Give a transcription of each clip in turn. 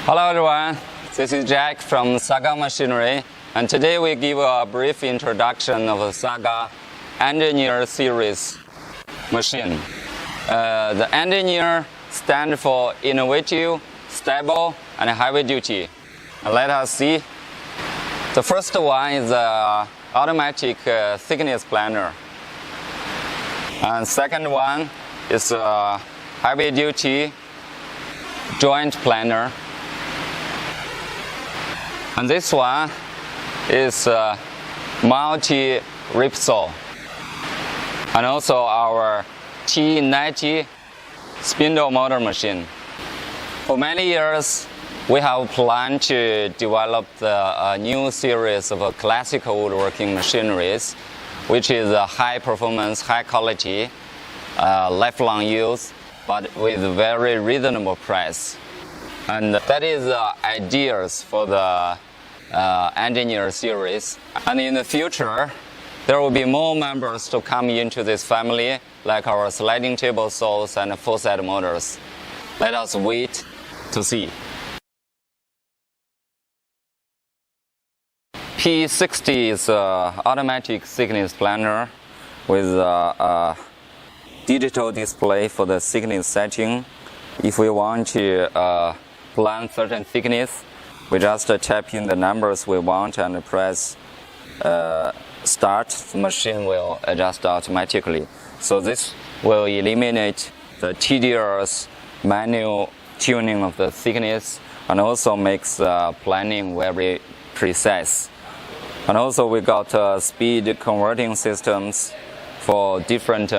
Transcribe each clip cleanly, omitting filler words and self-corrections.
Hello everyone, this is Jack from SAGA Machinery, and today we give a brief introduction of the SAGA Engineer series machine. The Engineer stands for innovative, stable, and heavy duty. Let us see. The first one is the automatic thickness planner, and second one is a heavy duty joint planner. And this one is a multi-rip saw, and also our T90 spindle motor machine. For many years, we have planned to develop a new series of classical woodworking machineries, which is a high performance, high quality, lifelong use, but with very reasonable price. And that is the ideas for the Engineer series. And in the future, there will be more members to come into this family, like our sliding table saws and full-set motors. Let us wait to see. P60 is an automatic thickness planner with a digital display for the thickness setting. If we want to plan certain thickness, we just tap in the numbers we want and press start. The machine will adjust automatically. So this will eliminate the tedious manual tuning of the thickness, and also makes planning very precise. And also we got speed converting systems for different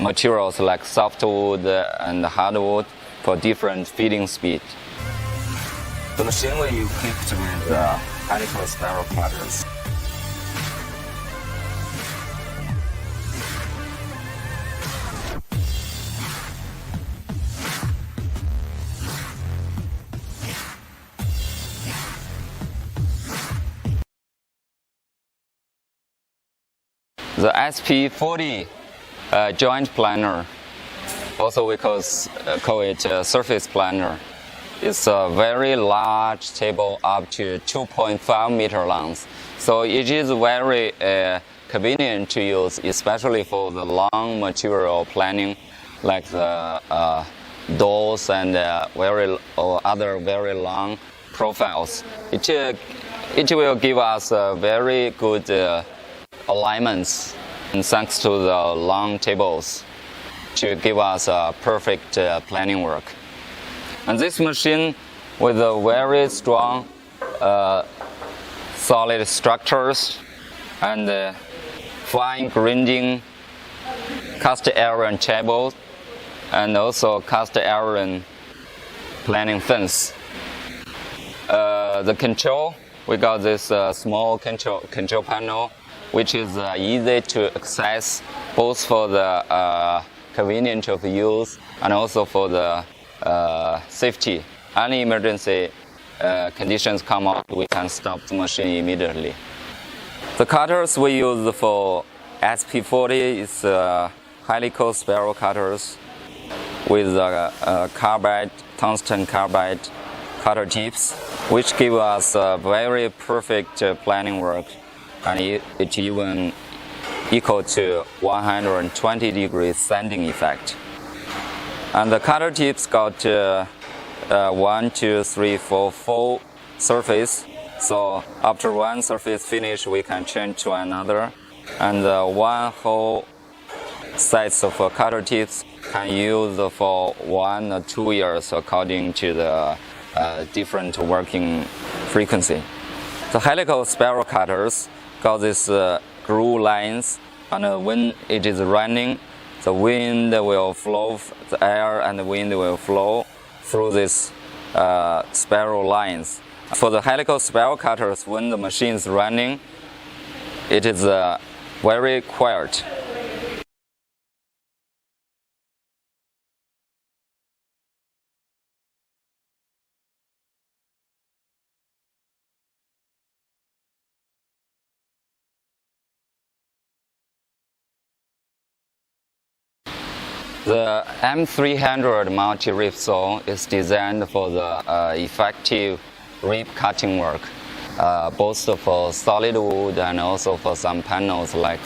materials like softwood and hardwood for different feeding speed. The machine will be equipped with helical spiral cutters. The SP40 joint planner, also we call it a surface planner. It's a very large table, up to 2.5 meter long. So it is very convenient to use, especially for the long material planning, like the doors and other very long profiles. It will give us very good alignments, and thanks to the long tables, to give us a perfect planning work. And this machine with a very strong solid structures and fine grinding cast iron tables, and also cast iron planning fence. The control, we got this small control panel, which is easy to access, both for the convenience of use and also for the safety. Any emergency conditions come up, we can stop the machine immediately. The cutters we use for SP40 is helical spiral cutters with tungsten carbide cutter tips, which give us a very perfect planning work, and it even equal to 120 degrees sanding effect. And the cutter tips got 1, 2, 3, 4, 4 surface. So after one surface finish, we can change to another. And one whole sets of cutter tips can use for 1 or 2 years according to the different working frequency. The helical spiral cutters got these groove lines, and when it is running, the wind will flow, the air and the wind will flow through these spiral lines. For the helical spiral cutters, when the machine is running, it is very quiet. The M300 multi-rib saw is designed for the effective rib cutting work, both for solid wood and also for some panels like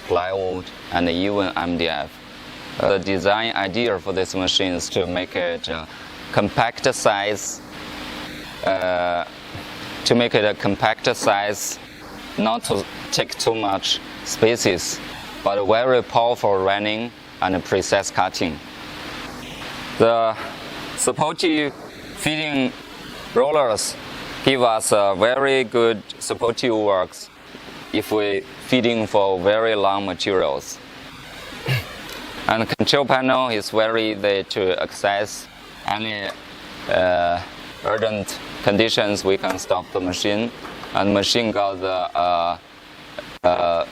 plywood and even MDF. The design idea for this machine is to make it compact size, not to take too much spaces, but very powerful running and precise cutting. The supportive feeding rollers give us very good supportive works if we feeding for very long materials. And the control panel is very easy to access. Any urgent conditions, we can stop the machine, and the machine got the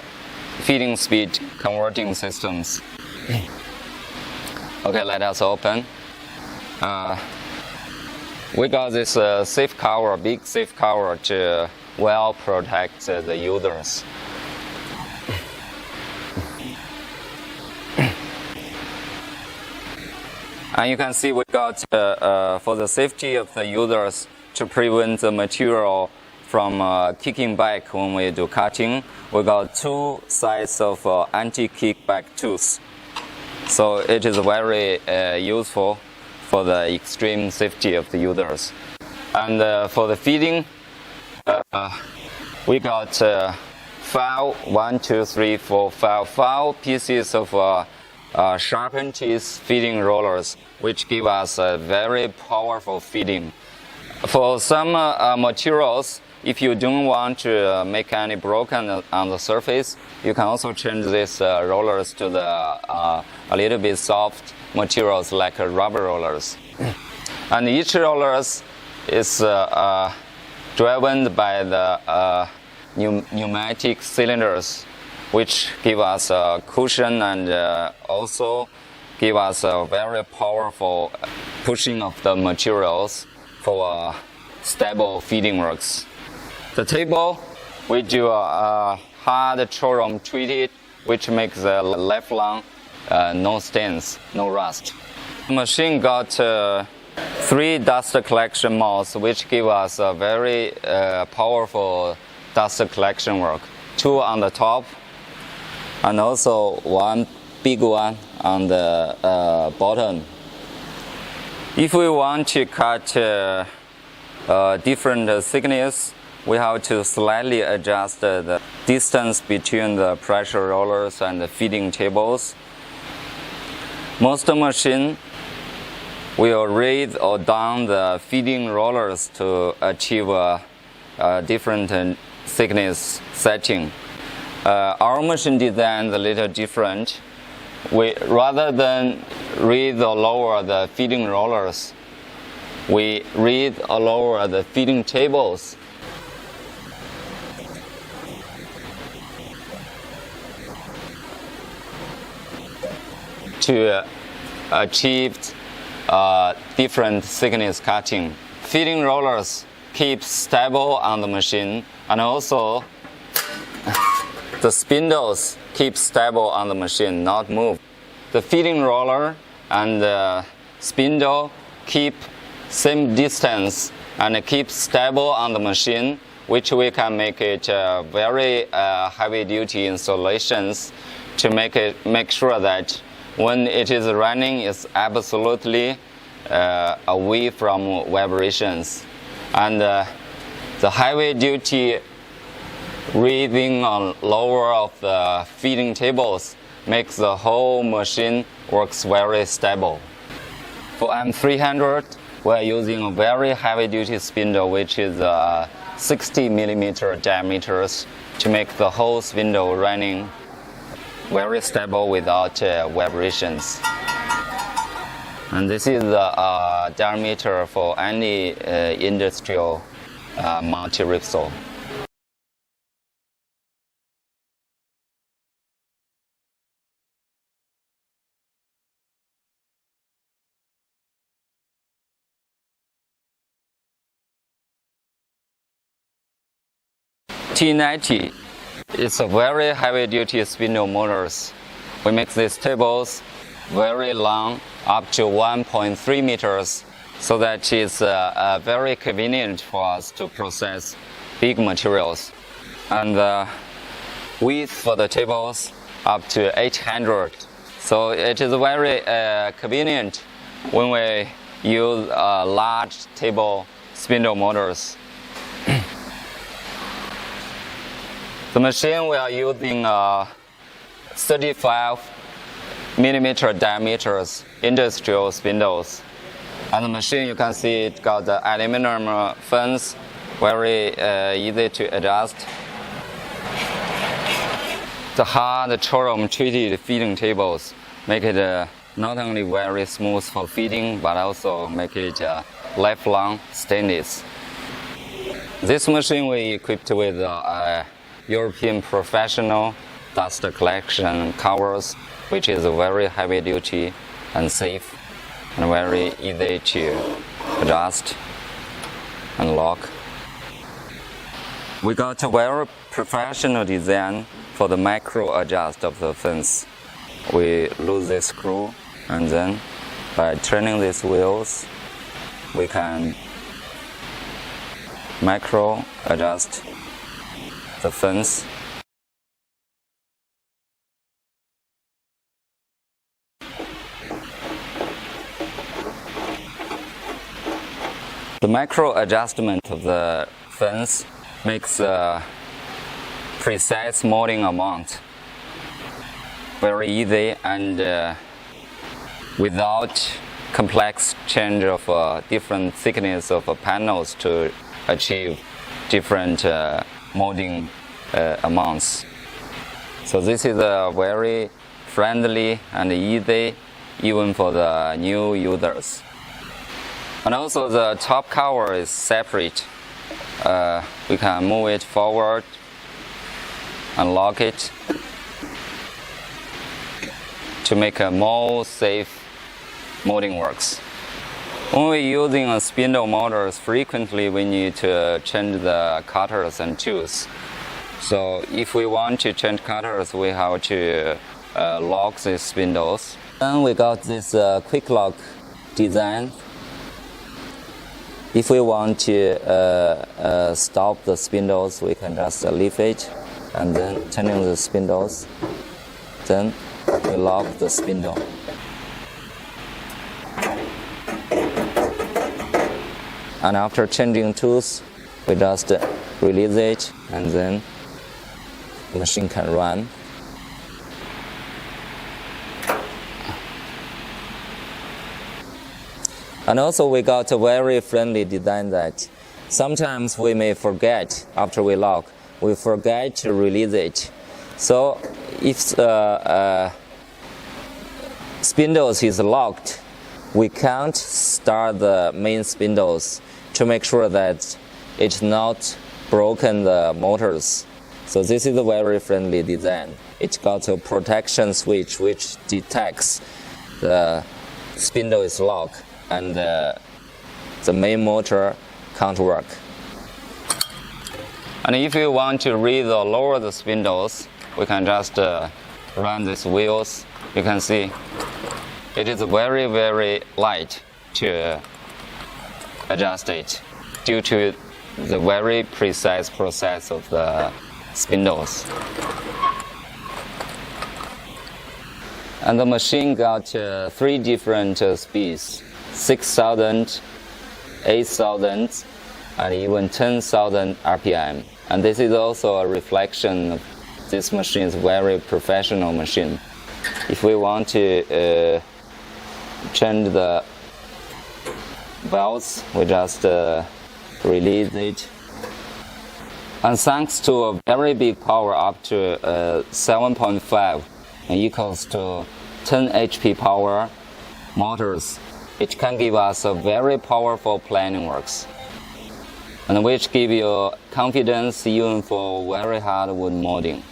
feeding speed converting systems. Okay, let us open. We got this safe cover, big safe cover to well protect the users. And you can see we got for the safety of the users to prevent the material from kicking back when we do cutting. We got two sides of anti-kickback tools. So it is very useful for the extreme safety of the users. And for the feeding, we got five pieces of sharpened teeth feeding rollers, which give us a very powerful feeding. For some materials, if you don't want to make any broken on the surface, you can also change these rollers to the a little bit soft materials like rubber rollers. And each rollers is driven by the pneumatic cylinders, which give us a cushion and also give us a very powerful pushing of the materials for stable feeding works. The table, we do a hard chroome treated, which makes the lifelong no stains, no rust. The machine got 3 dust collection modes, which give us a very powerful dust collection work. 2 on the top, and also 1 big one on the bottom. If we want to cut different thickness, we have to slightly adjust the distance between the pressure rollers and the feeding tables. Most machines will raise or down the feeding rollers to achieve a different thickness setting. Our machine design is a little different. Rather than raise or lower the feeding rollers, we raise or lower the feeding tables. To achieve different thickness cutting. Feeding rollers keep stable on the machine, and also the spindles keep stable on the machine, not move. The feeding roller and the spindle keep same distance and keep stable on the machine, which we can make it very heavy duty installations to make sure that when it is running, it's absolutely away from vibrations. And the heavy duty raising or lower of the feeding tables makes the whole machine works very stable. For M300, we're using a very heavy duty spindle, which is 60 millimeter diameters, to make the whole spindle running very stable without vibrations. And this is the diameter for any industrial multi-rib saw. T90 is a very heavy duty spindle motors. We make these tables very long, up to 1.3 meters, so that it's very convenient for us to process big materials. And the width for the tables up to 800. So it is very convenient when we use large table spindle motors. The machine we are using 35 millimeter diameters industrial spindles. And the machine, you can see it got the aluminum fins, very easy to adjust. The hard chromium treated feeding tables make it not only very smooth for feeding, but also make it lifelong stainless. This machine we equipped with European professional dust collection covers, which is very heavy duty and safe and very easy to adjust and lock. We got a very professional design for the micro adjust of the fins. We lose this screw, and then by turning these wheels, we can micro adjust the fins. The micro adjustment of the fins makes a precise molding amount very easy and without complex change of different thickness of panels to achieve different molding amounts. So this is very friendly and easy even for the new users. And also the top cover is separate. We can move it forward and lock it to make a more safe molding works. When we're using spindle motors, frequently we need to change the cutters and tools. So if we want to change cutters, we have to lock these spindles. Then we got this quick lock design. If we want to stop the spindles, we can just lift it and then turning the spindles. Then we lock the spindle. And after changing tools, we just release it and then the machine can run. And also we got a very friendly design that sometimes we may forget after we lock, we forget to release it. So if the spindles is locked, we can't start the main spindles to make sure that it's not broken the motors. So this is a very friendly design. It's got a protection switch which detects the spindle is locked and the main motor can't work. And if you want to raise or lower the spindles, we can just run these wheels. You can see it is very, very light to adjust it due to the very precise process of the spindles. And the machine got 3 different speeds: 6,000, 8,000, and even 10,000 RPM. And this is also a reflection of this machine's very professional machine. If we want to change the valves, we just release it. And thanks to a very big power up to 7.5 equals to 10 HP power motors, it can give us a very powerful planing works, and which give you confidence even for very hard wood molding.